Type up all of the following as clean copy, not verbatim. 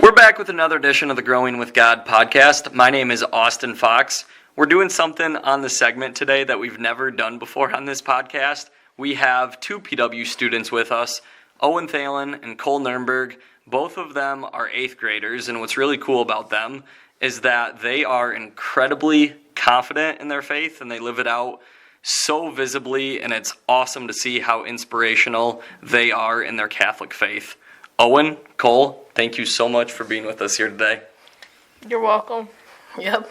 We're back with another edition of the Growing with God podcast. My name is Austin Fox. We're doing something on the segment today that we've never done before on this podcast. We have two PW students with us, Owen Thelen and Cole Nurenberg. Both of them are 8th graders, and what's really cool about them is that they are incredibly confident in their faith, and they live it out so visibly, and it's awesome to see how inspirational they are in their Catholic faith. Owen, Cole, thank you so much for being with us here today. You're welcome. Yep.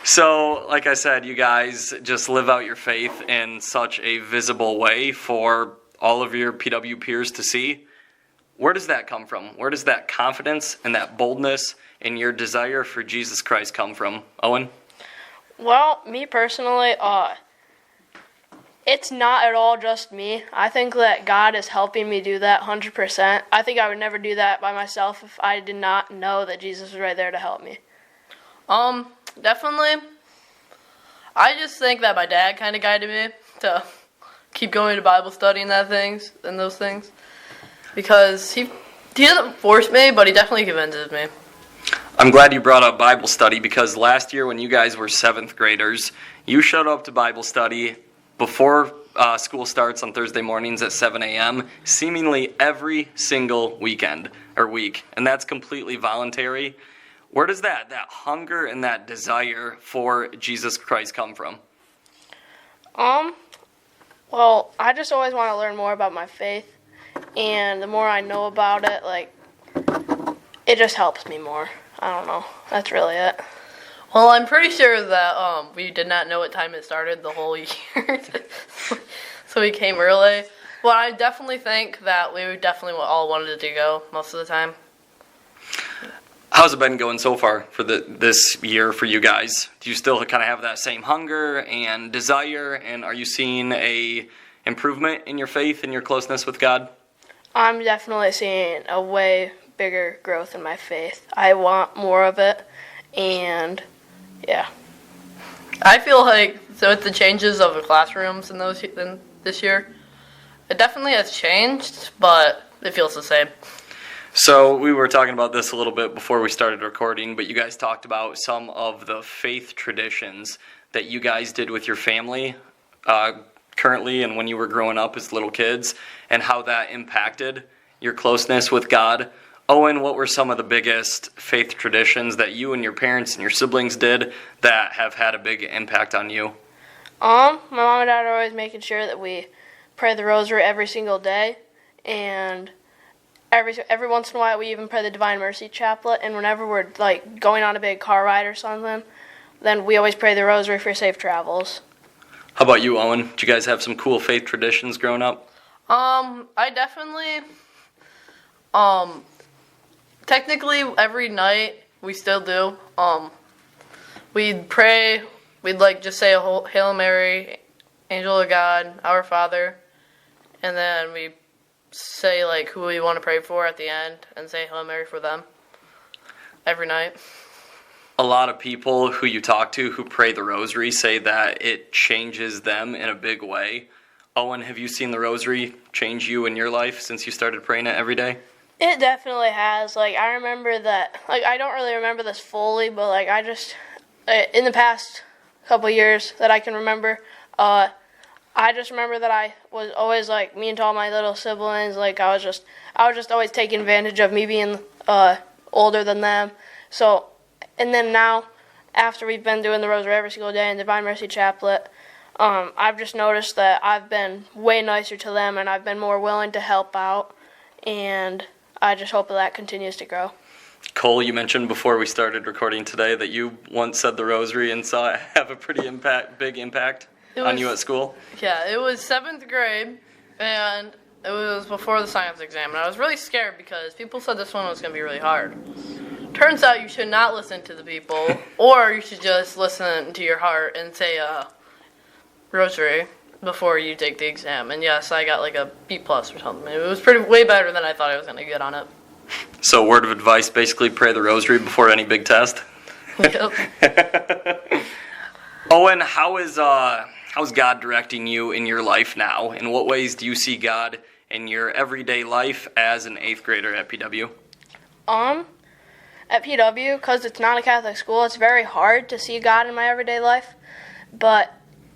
So, like I said, you guys just live out your faith in such a visible way for all of your PW peers to see. Where does that come from? Where does that confidence and that boldness and your desire for Jesus Christ come from? Owen? Well, me personally, it's not at all just me. I think that God is helping me do that 100%. I think I would never do that by myself if I did not know that Jesus was right there to help me. Definitely. I just think that my dad kind of guided me to keep going to Bible study and those things. Because he doesn't force me, but he definitely convinces me. I'm glad you brought up Bible study because last year when you guys were 7th graders, you showed up to Bible study before school starts on Thursday mornings at 7 a.m., seemingly every single weekend or week, and that's completely voluntary. Where does that hunger and that desire for Jesus Christ come from? Well, I just always want to learn more about my faith, and the more I know about it, it just helps me more. I don't know. That's really it. Well, I'm pretty sure that we did not know what time it started the whole year, so we came early. Well, I definitely think that we definitely all wanted to go most of the time. How's it been going so far for this year for you guys? Do you still kind of have that same hunger and desire, and are you seeing a improvement in your faith and your closeness with God? I'm definitely seeing a way bigger growth in my faith. I want more of it, and yeah. I feel like, so with the changes of the classrooms in this year, it definitely has changed, but it feels the same. So we were talking about this a little bit before we started recording, but you guys talked about some of the faith traditions that you guys did with your family currently and when you were growing up as little kids, and how that impacted your closeness with God. Owen, what were some of the biggest faith traditions that you and your parents and your siblings did that have had a big impact on you? My mom and dad are always making sure that we pray the Rosary every single day, and every once in a while we even pray the Divine Mercy Chaplet, and whenever we're going on a big car ride or something, then we always pray the Rosary for safe travels. How about you, Owen? Did you guys have some cool faith traditions growing up? I definitely, technically every night we still do. We'd pray, we'd just say a whole Hail Mary, Angel of God, Our Father, and then we say who we want to pray for at the end and say Hail Mary for them every night. A lot of people who you talk to who pray the Rosary say that it changes them in a big way. Owen, have you seen the Rosary change you in your life since you started praying it every day? It definitely has. I remember that, I don't really remember this fully, but I just, in the past couple years that I can remember, I just remember that I was always mean to all my little siblings. I was just always taking advantage of me being older than them. So, and then now, after we've been doing the Rosary every single day and the Divine Mercy Chaplet, I've just noticed that I've been way nicer to them and I've been more willing to help out, and I just hope that continues to grow. Cole, you mentioned before we started recording today that you once said the Rosary and saw it have a pretty big impact on you at school. Yeah, it was 7th grade, and it was before the science exam, and I was really scared because people said this one was going to be really hard. Turns out you should not listen to the people, or you should just listen to your heart and say Rosary before you take the exam. And yes, I got a B+ or something. It was way better than I thought I was going to get on it. So word of advice, basically pray the Rosary before any big test? Yep. Owen, how's God directing you in your life now? In what ways do you see God in your everyday life as an 8th grader at PW? at PW, because it's not a Catholic school, it's very hard to see God in my everyday life. But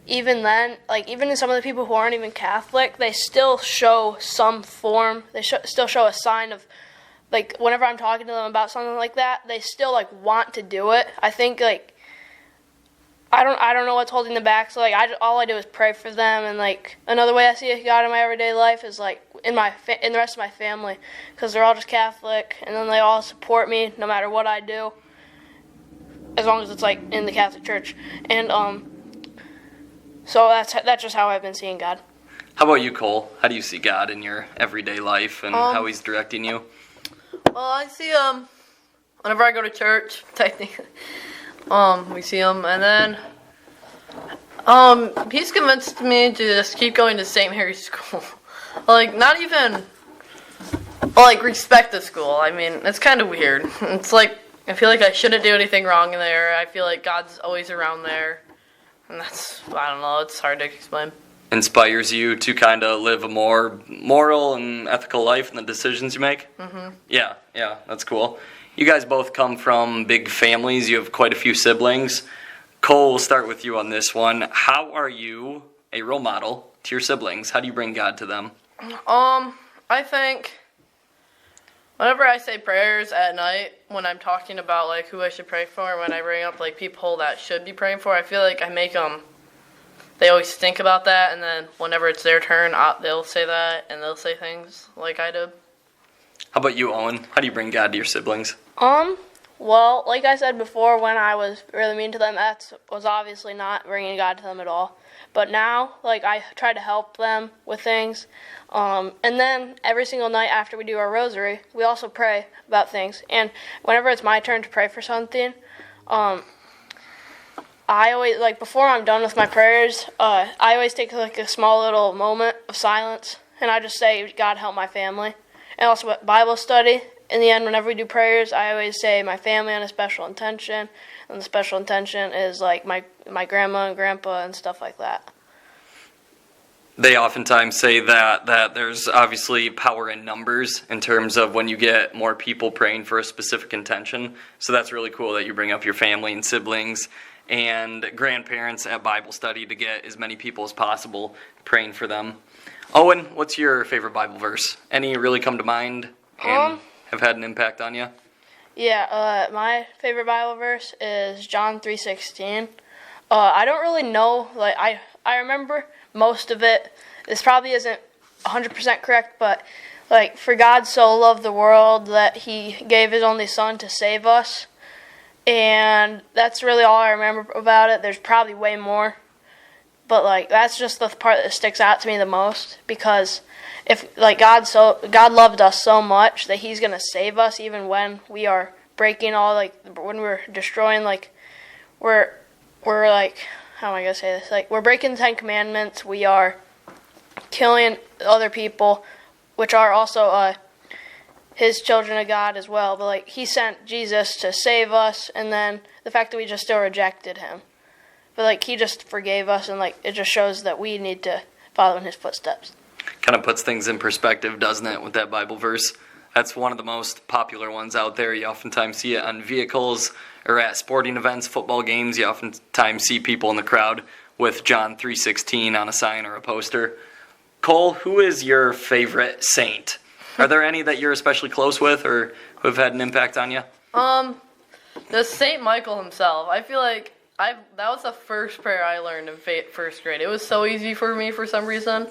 even then, like even in some of the people who aren't even Catholic, they still show some form. They still show a sign of, like whenever I'm talking to them about something like that, they still like want to do it. I think like I don't know what's holding them back. So like all I do is pray for them, and like another way I see God in my everyday life is like in the rest of my family, because they're all just Catholic, and then they all support me no matter what I do, as long as it's like in the Catholic Church. And so that's just how I've been seeing God. How about you, Cole? How do you see God in your everyday life and how He's directing you? Well, I see whenever I go to church, technically, we see him, and then he's convinced me to just keep going to St. Mary's School. Like, not even like respect the school. I mean, it's kind of weird. It's like I feel like I shouldn't do anything wrong in there. I feel like God's always around there, and I don't know. It's hard to explain. Inspires you to kind of live a more moral and ethical life in the decisions you make? Mm-hmm. Yeah, that's cool. You guys both come from big families. You have quite a few siblings. Cole, we'll start with you on this one. How are you a role model to your siblings? How do you bring God to them? I think whenever I say prayers at night, when I'm talking about like who I should pray for, when I bring up like people that should be praying for, I feel like I make them. They always think about that, and then whenever it's their turn, they'll say that, and they'll say things like I did. How about you, Owen? How do you bring God to your siblings? Well, like I said before, when I was really mean to them, that was obviously not bringing God to them at all. But now, like, I try to help them with things. And then every single night after we do our Rosary, we also pray about things. And whenever it's my turn to pray for something, I always, like, before I'm done with my prayers, I always take, like, a small little moment of silence, and I just say, God, help my family. And also at Bible study, in the end, whenever we do prayers, I always say my family on a special intention, and the special intention is, like, my grandma and grandpa and stuff like that. They oftentimes say that there's obviously power in numbers in terms of when you get more people praying for a specific intention. So that's really cool that you bring up your family and siblings and grandparents at Bible study to get as many people as possible praying for them. Owen, what's your favorite Bible verse? Any really come to mind and have had an impact on you? Yeah, my favorite Bible verse is John 3:16. I don't really know, like, I remember most of it. This probably isn't 100% correct, but, like, for God so loved the world that he gave his only son to save us. And that's really all I remember about it. There's probably way more. But, like, that's just the part that sticks out to me the most. Because if, like, God loved us so much that he's going to save us even when we are breaking all, like, when we're destroying, like, we're like, how am I going to say this? Like, we're breaking the 10 Commandments. We are killing other people, which are also his children of God as well. But, like, he sent Jesus to save us, and then the fact that we just still rejected him. But, like, he just forgave us, and, like, it just shows that we need to follow in his footsteps. Kind of puts things in perspective, doesn't it, with that Bible verse? That's one of the most popular ones out there. You oftentimes see it on vehicles or at sporting events, football games. You oftentimes see people in the crowd with John 3:16 on a sign or a poster. Cole, who is your favorite saint? Are there any that you're especially close with or who have had an impact on you? The Saint Michael himself. I feel like that was the first prayer I learned in first grade. It was so easy for me for some reason.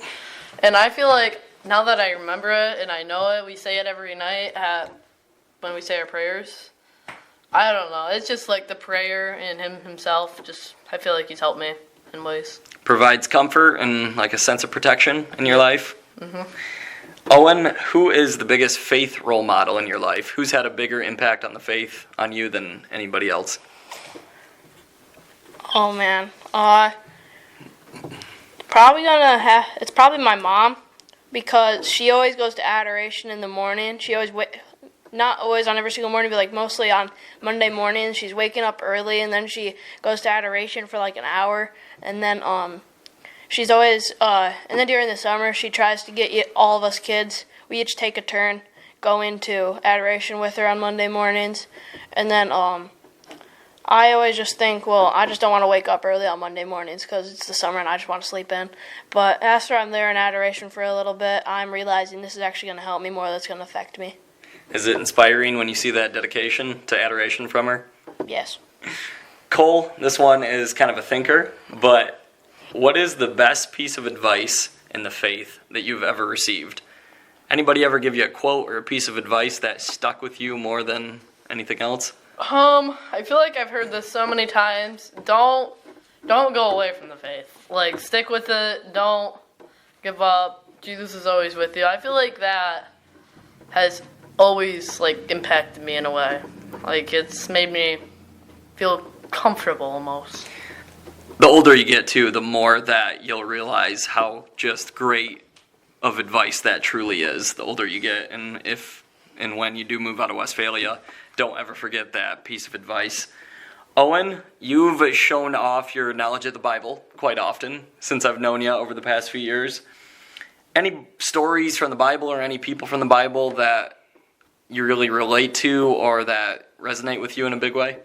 And I feel like now that I remember it and I know it, we say it every night when we say our prayers. I don't know. It's just like the prayer and him himself. Just I feel like he's helped me in ways. Provides comfort and like a sense of protection in your life. Mm-hmm. Owen, who is the biggest faith role model in your life? Who's had a bigger impact on the faith on you than anybody else? Oh man, it's probably my mom, because she always goes to adoration in the morning. She always not always on every single morning, but like mostly on Monday mornings. She's waking up early, and then she goes to adoration for like an hour, and then she's always and then during the summer she tries to get all of us kids. We each take a turn go into adoration with her on Monday mornings. And then I always just think, well, I just don't want to wake up early on Monday mornings because it's the summer and I just want to sleep in. But after I'm there in adoration for a little bit, I'm realizing this is actually going to help me more. That's going to affect me. Is it inspiring when you see that dedication to adoration from her? Yes. Cole, this one is kind of a thinker, but what is the best piece of advice in the faith that you've ever received? Anybody ever give you a quote or a piece of advice that stuck with you more than anything else? I feel like I've heard this so many times. Don't go away from the faith. Like, stick with it. Don't give up. Jesus is always with you. I feel like that has always, like, impacted me in a way. Like, it's made me feel comfortable almost. The older you get, too, the more that you'll realize how just great of advice that truly is. The older you get, and if and when you do move out of Westphalia, don't ever forget that piece of advice. Owen, you've shown off your knowledge of the Bible quite often since I've known you over the past few years. Any stories from the Bible or any people from the Bible that you really relate to or that resonate with you in a big way?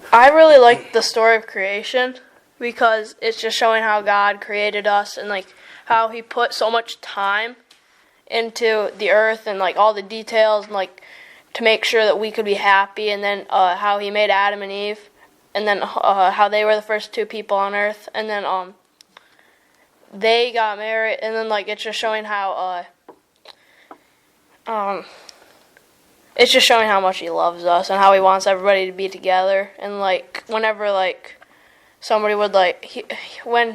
I really like the story of creation because it's just showing how God created us and like how he put so much time into the earth and like all the details and like to make sure that we could be happy, and then how he made Adam and Eve, and then how they were the first two people on earth, and then they got married, and then like it's just showing how it's just showing how much he loves us and how he wants everybody to be together. And like whenever like somebody would like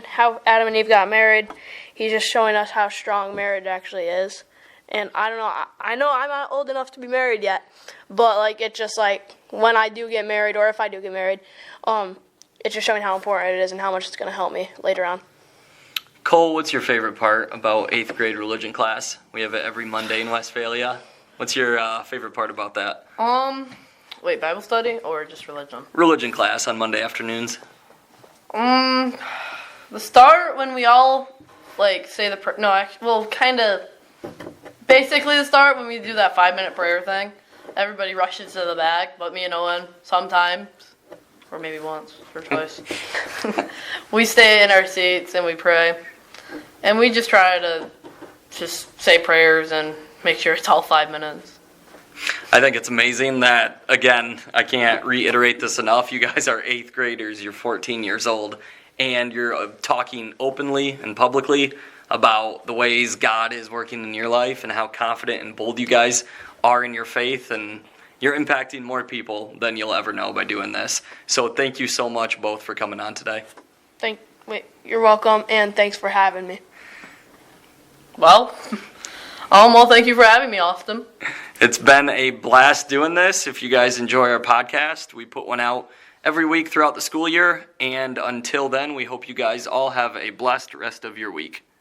how Adam and Eve got married, he's just showing us how strong marriage actually is. And I don't know, I know I'm not old enough to be married yet, but like it's just like when I do get married, or if I do get married, it's just showing how important it is and how much it's going to help me later on. Cole, what's your favorite part about 8th grade religion class? We have it every Monday in Westphalia. What's your favorite part about that? Wait, Bible study or just religion? Religion class on Monday afternoons. The start when we all like say the basically the start when we do that 5-minute prayer thing. Everybody rushes to the back, but me and Owen sometimes, or maybe once or twice, we stay in our seats and we pray, and we just try to just say prayers and make sure it's all 5 minutes. I think it's amazing that, again, I can't reiterate this enough, you guys are 8th graders, you're 14 years old, and you're talking openly and publicly about the ways God is working in your life and how confident and bold you guys are in your faith, and you're impacting more people than you'll ever know by doing this. So thank you so much both for coming on today. You're welcome, and thanks for having me. Well, thank you for having me, Austin. It's been a blast doing this. If you guys enjoy our podcast, we put one out every week throughout the school year. And until then, we hope you guys all have a blessed rest of your week.